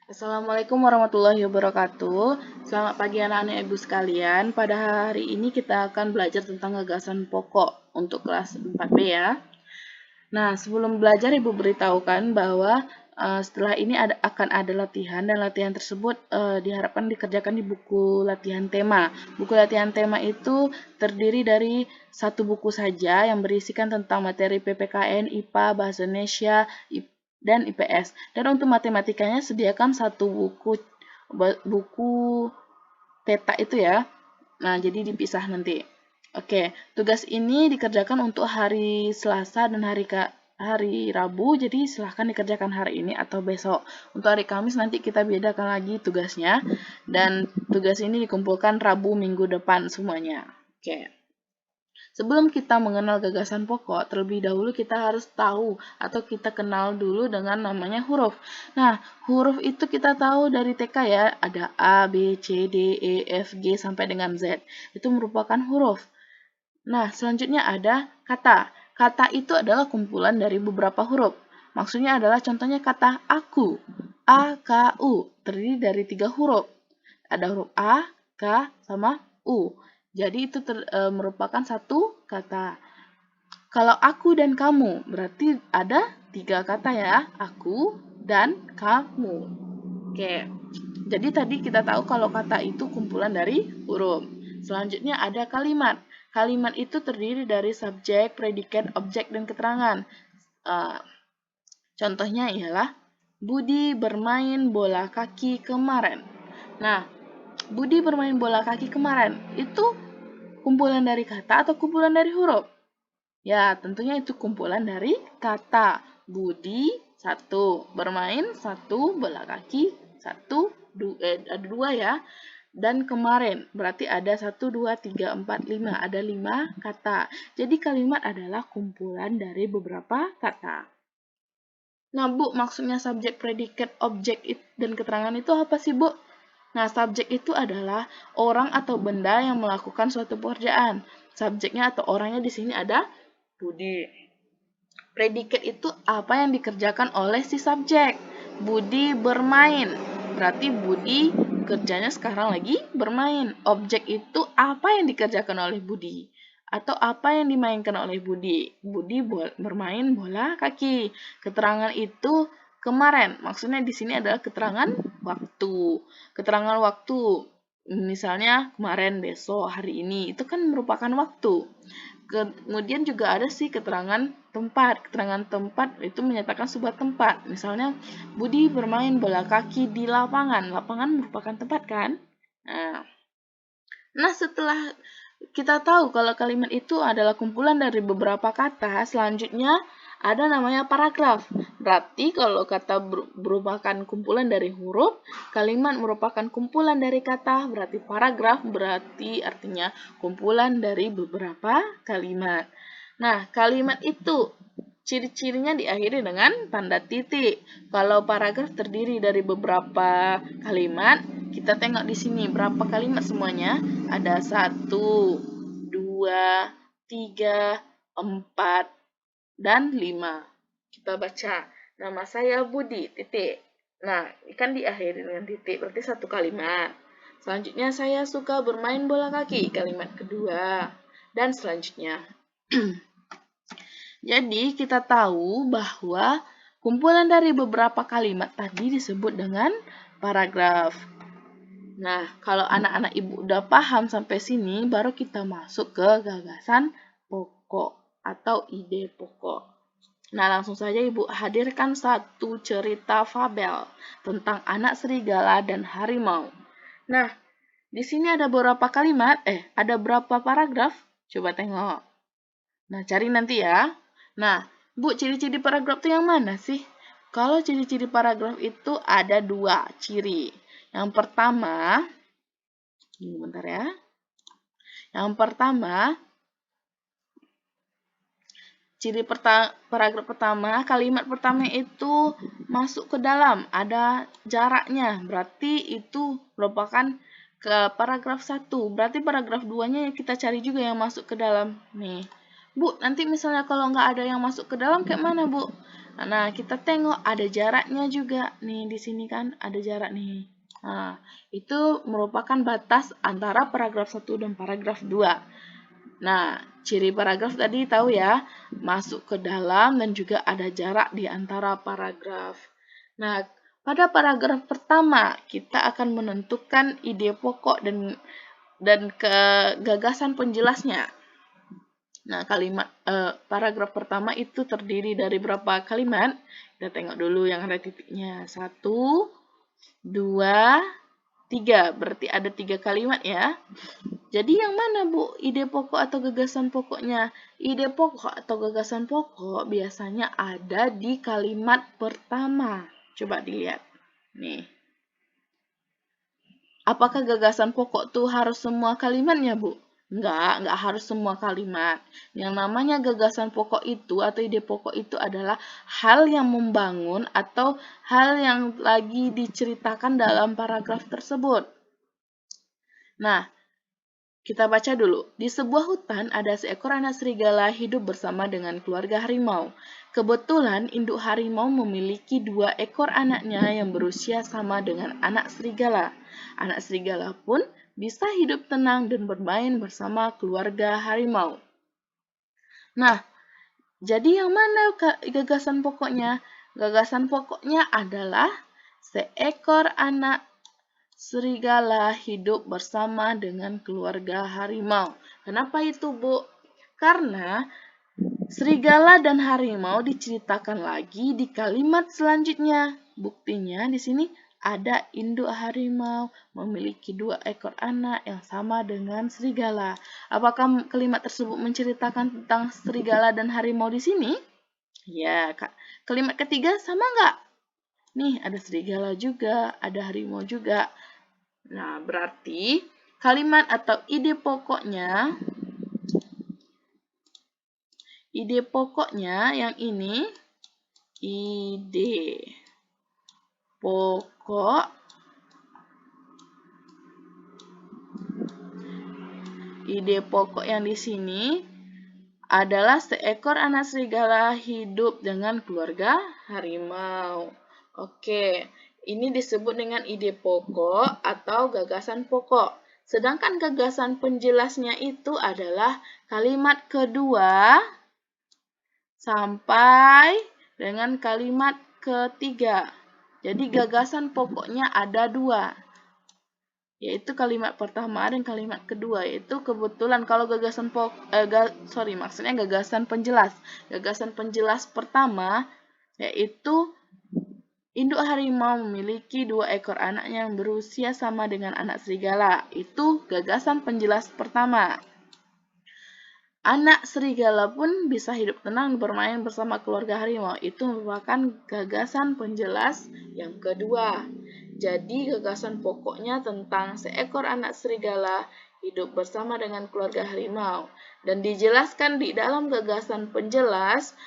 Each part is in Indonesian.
Assalamualaikum warahmatullahi wabarakatuh. Selamat pagi anak-anak ibu sekalian. Pada hari ini kita akan belajar tentang gagasan pokok untuk kelas 4B ya. Nah, sebelum belajar ibu beritahukan bahwa setelah ini akan ada latihan dan latihan tersebut diharapkan dikerjakan di buku latihan tema. Buku latihan tema itu terdiri dari satu buku saja yang berisikan tentang materi PPKN, IPA, Bahasa Indonesia, dan IPS. Dan untuk matematikanya sediakan satu buku peta itu ya. Nah, jadi dipisah nanti. Oke, tugas ini dikerjakan untuk hari Selasa dan hari Rabu, jadi silahkan dikerjakan hari ini atau besok. Untuk hari Kamis nanti kita bedakan lagi tugasnya, dan tugas ini dikumpulkan Rabu minggu depan semuanya. Oke. Sebelum kita mengenal gagasan pokok, terlebih dahulu kita harus tahu atau kita kenal dulu dengan namanya huruf. Nah, huruf itu kita tahu dari TK ya, ada A, B, C, D, E, F, G sampai dengan Z. Itu merupakan huruf. Nah, selanjutnya ada kata. Kata itu adalah kumpulan dari beberapa huruf. Maksudnya adalah contohnya kata aku. A, K, U. Terdiri dari 3 huruf. Ada huruf A, K, sama U. Jadi itu merupakan satu kata. Kalau aku dan kamu, berarti ada 3 kata ya. Aku dan kamu. Oke. Jadi tadi kita tahu kalau kata itu kumpulan dari huruf. Selanjutnya ada kalimat. Kalimat itu terdiri dari subjek, predikat, objek, dan keterangan. Contohnya ialah Budi bermain bola kaki kemarin. Nah, Budi bermain bola kaki kemarin itu kumpulan dari kata atau kumpulan dari huruf? Ya, tentunya itu kumpulan dari kata. Budi satu, bermain satu, bola kaki satu, ada 2 ya. Dan kemarin, berarti ada 1, 2, 3, 4, 5. Ada 5 kata. Jadi kalimat adalah kumpulan dari beberapa kata. Nah, Bu, maksudnya subjek, predikat, objek, dan keterangan itu apa sih, Bu? Nah, subjek itu adalah orang atau benda yang melakukan suatu pekerjaan. Subjeknya atau orangnya di sini ada Budi. Predikat itu apa yang dikerjakan oleh si subjek. Budi bermain. Berarti Budi kerjanya sekarang lagi bermain. Objek itu apa yang dikerjakan oleh Budi. Atau apa yang dimainkan oleh Budi. Budi bermain bola kaki. Keterangan itu kemarin. Maksudnya di sini adalah keterangan waktu. Keterangan waktu. Misalnya kemarin, besok, hari ini. Itu kan merupakan waktu. Kemudian juga ada sih keterangan tempat. Keterangan tempat itu menyatakan sebuah tempat. Misalnya, Budi bermain bola kaki di lapangan. Lapangan merupakan tempat kan? Nah, setelah kita tahu kalau kalimat itu adalah kumpulan dari beberapa kata, selanjutnya ada namanya paragraf. Berarti kalau kata merupakan kumpulan dari huruf, kalimat merupakan kumpulan dari kata, berarti paragraf berarti artinya kumpulan dari beberapa kalimat. Nah, kalimat itu ciri-cirinya diakhiri dengan tanda titik. Kalau paragraf terdiri dari beberapa kalimat, kita tengok di sini berapa kalimat semuanya. Ada 1, 2, 3, 4, dan 5. Kita baca, nama saya Budi, titik. Nah, kan diakhiri dengan titik, berarti satu kalimat. Selanjutnya, saya suka bermain bola kaki, kalimat kedua. Dan selanjutnya. Jadi, kita tahu bahwa kumpulan dari beberapa kalimat tadi disebut dengan paragraf. Nah, kalau anak-anak ibu udah paham sampai sini, baru kita masuk ke gagasan pokok atau ide pokok. Nah, langsung saja ibu hadirkan satu cerita fabel tentang anak serigala dan harimau. Nah, di sini ada beberapa kalimat, ada berapa paragraf? Coba tengok. Nah, cari nanti ya. Nah, Bu, ciri-ciri paragraf itu yang mana sih? Kalau ciri-ciri paragraf itu ada 2 ciri. Yang pertama, bentar ya. Yang pertama, paragraf pertama, kalimat pertama itu masuk ke dalam, ada jaraknya. Berarti itu merupakan ke paragraf 1. Berarti paragraf 2-nya kita cari juga yang masuk ke dalam. Nih. Bu, nanti misalnya kalau nggak ada yang masuk ke dalam, kayak mana, Bu? Nah, kita tengok ada jaraknya juga. Nih, di sini kan ada jarak nih. Nah, itu merupakan batas antara paragraf 1 dan paragraf 2. Nah, ciri paragraf tadi tahu ya, masuk ke dalam dan juga ada jarak di antara paragraf. Nah, pada paragraf pertama, kita akan menentukan ide pokok dan gagasan penjelasnya. Nah, paragraf pertama itu terdiri dari berapa kalimat? Kita tengok dulu yang ada titiknya. 1, 2, 3. Berarti ada 3 kalimat ya. Jadi yang mana, Bu, ide pokok atau gagasan pokoknya? Ide pokok atau gagasan pokok biasanya ada di kalimat pertama. Coba dilihat. Nih. Apakah gagasan pokok tuh harus semua kalimatnya, Bu? Enggak harus semua kalimat. Yang namanya gagasan pokok itu atau ide pokok itu adalah hal yang membangun atau hal yang lagi diceritakan dalam paragraf tersebut. Nah, kita baca dulu. Di sebuah hutan ada seekor anak serigala hidup bersama dengan keluarga harimau. Kebetulan induk harimau memiliki 2 ekor anaknya yang berusia sama dengan anak serigala. Anak serigala pun bisa hidup tenang dan bermain bersama keluarga harimau. Nah, jadi yang mana gagasan pokoknya? Gagasan pokoknya adalah seekor anak serigala hidup bersama dengan keluarga harimau. Kenapa itu, Bu? Karena serigala dan harimau diceritakan lagi di kalimat selanjutnya. Buktinya di sini ada induk harimau memiliki 2 ekor anak yang sama dengan serigala. Apakah kalimat tersebut menceritakan tentang serigala dan harimau di sini? Ya, Kak. Kalimat ketiga sama nggak? Nih, ada serigala juga, ada harimau juga. Nah, berarti kalimat atau ide pokoknya yang ini, ide pokok yang di sini adalah seekor anak serigala hidup dengan keluarga harimau. Oke, ini disebut dengan ide pokok atau gagasan pokok. Sedangkan gagasan penjelasnya itu adalah kalimat kedua sampai dengan kalimat ketiga. Jadi gagasan pokoknya ada 2. Yaitu kalimat pertama dan kalimat kedua, yaitu kebetulan kalau gagasan penjelas. Gagasan penjelas pertama yaitu induk harimau memiliki 2 ekor anaknya yang berusia sama dengan anak serigala. Itu gagasan penjelas pertama. Anak serigala pun bisa hidup tenang bermain bersama keluarga harimau. Itu merupakan gagasan penjelas yang kedua. Jadi gagasan pokoknya tentang seekor anak serigala hidup bersama dengan keluarga harimau. Dan dijelaskan di dalam gagasan penjelas,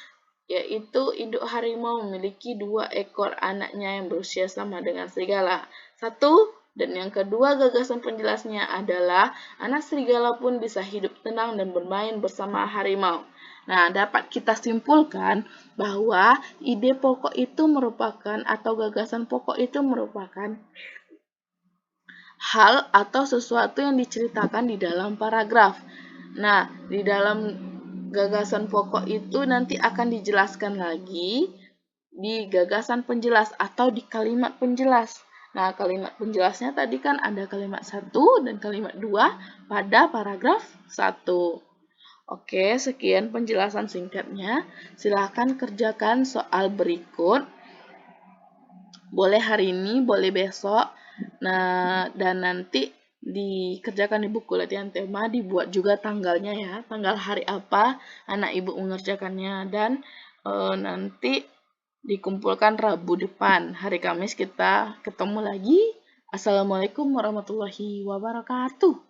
yaitu induk harimau memiliki 2 ekor anaknya yang berusia sama dengan serigala. 1. Dan yang kedua gagasan penjelasnya adalah anak serigala pun bisa hidup tenang dan bermain bersama harimau. Nah, dapat kita simpulkan bahwa ide pokok itu merupakan atau gagasan pokok itu merupakan hal atau sesuatu yang diceritakan di dalam paragraf. Nah, di dalam gagasan pokok itu nanti akan dijelaskan lagi di gagasan penjelas atau di kalimat penjelas. Nah, kalimat penjelasnya tadi kan ada kalimat 1 dan kalimat 2 pada paragraf 1. Oke, sekian penjelasan singkatnya. Silahkan kerjakan soal berikut. Boleh hari ini, boleh besok. Nah, dan nanti dikerjakan di buku latihan tema, dibuat juga tanggalnya ya. Tanggal hari apa anak ibu mengerjakannya. Dan nanti dikumpulkan Rabu depan. Hari Kamis kita ketemu lagi. Assalamualaikum warahmatullahi wabarakatuh.